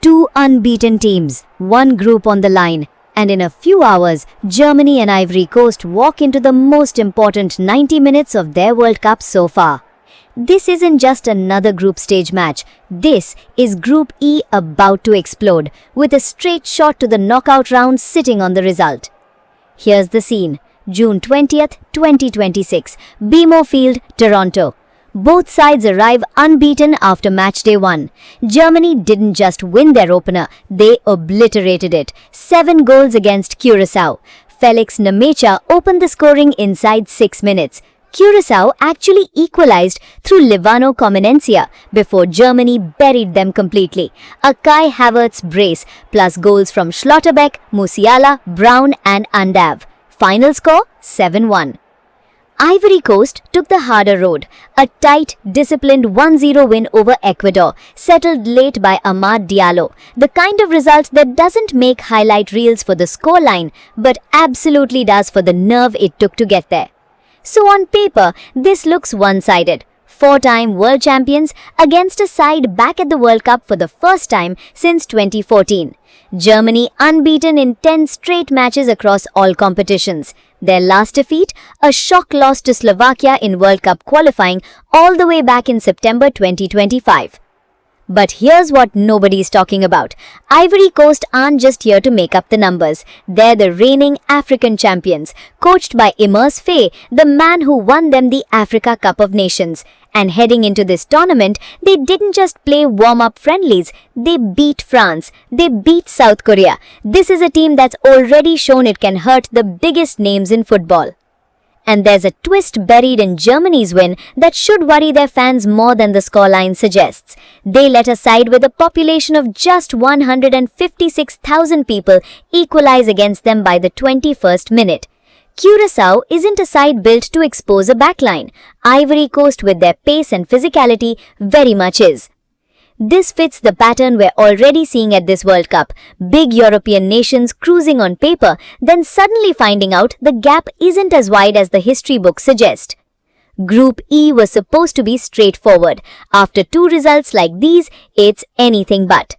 Two unbeaten teams, one group on the line, and in a few hours, Germany and Ivory Coast walk into the most important 90 minutes of their World Cup so far. This isn't just another group stage match. This is Group E about to explode, with a straight shot to the knockout round sitting on the result. Here's the scene. June 20th, 2026, BMO Field, Toronto. Both sides arrive unbeaten after match day 1. Germany didn't just win their opener, they obliterated it. 7 goals against Curaçao. Felix Nemecha opened the scoring inside 6 minutes. Curaçao actually equalized through Livano Comenencia before Germany buried them completely. A Kai Havertz brace plus goals from Schlotterbeck, Musiala, Brown and Undav. Final score 7-1. Ivory Coast took the harder road, a tight, disciplined 1-0 win over Ecuador, settled late by Amad Diallo, the kind of result that doesn't make highlight reels for the scoreline, but absolutely does for the nerve it took to get there. So on paper, this looks one-sided. 4-time world champions against a side back at the World Cup for the first time since 2014. Germany unbeaten in 10 straight matches across all competitions. Their last defeat, a shock loss to Slovakia in World Cup qualifying all the way back in September 2025. But here's what nobody's talking about. Ivory Coast aren't just here to make up the numbers. They're the reigning African champions, coached by Imers Faye, the man who won them the Africa Cup of Nations. And heading into this tournament, they didn't just play warm-up friendlies. They beat France. They beat South Korea. This is a team that's already shown it can hurt the biggest names in football. And there's a twist buried in Germany's win that should worry their fans more than the scoreline suggests. They let a side with a population of just 156,000 people equalize against them by the 21st minute. Curaçao isn't a side built to expose a backline. Ivory Coast, with their pace and physicality, very much is. This fits the pattern we're already seeing at this World Cup. Big European nations cruising on paper, then suddenly finding out the gap isn't as wide as the history books suggest. Group E was supposed to be straightforward. After 2 results like these, it's anything but.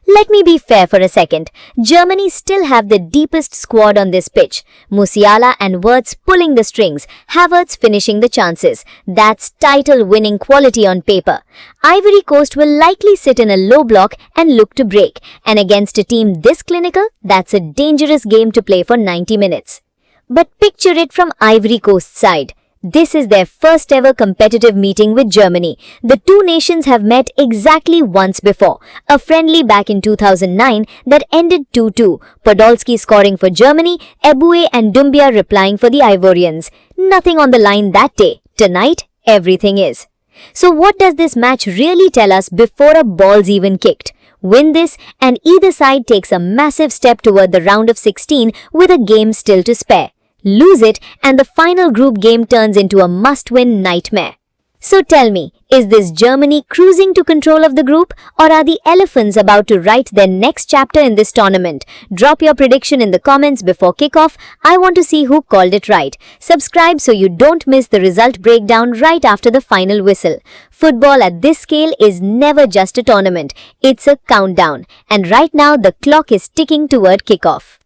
Let me be fair for a second. Germany still have the deepest squad on this pitch. Musiala and Wirtz pulling the strings, Havertz finishing the chances. That's title-winning quality on paper. Ivory Coast will likely sit in a low block and look to break. And against a team this clinical, that's a dangerous game to play for 90 minutes. But picture it from Ivory Coast's side. This is their first ever competitive meeting with Germany. The two nations have met exactly once before. A friendly back in 2009 that ended 2-2. Podolski scoring for Germany, Eboué and Doumbia replying for the Ivorians. Nothing on the line that day. Tonight, everything is. So what does this match really tell us before a ball's even kicked? Win this and either side takes a massive step toward the round of 16 with a game still to spare. Lose it and the final group game turns into a must-win nightmare. So tell me, is this Germany cruising to control of the group, or are the Elephants about to write their next chapter in this tournament? Drop your prediction in the comments before kickoff. I want to see who called it right. Subscribe so you don't miss the result breakdown right after the final whistle. Football at this scale is never just a tournament. It's a countdown. And right now the clock is ticking toward kickoff.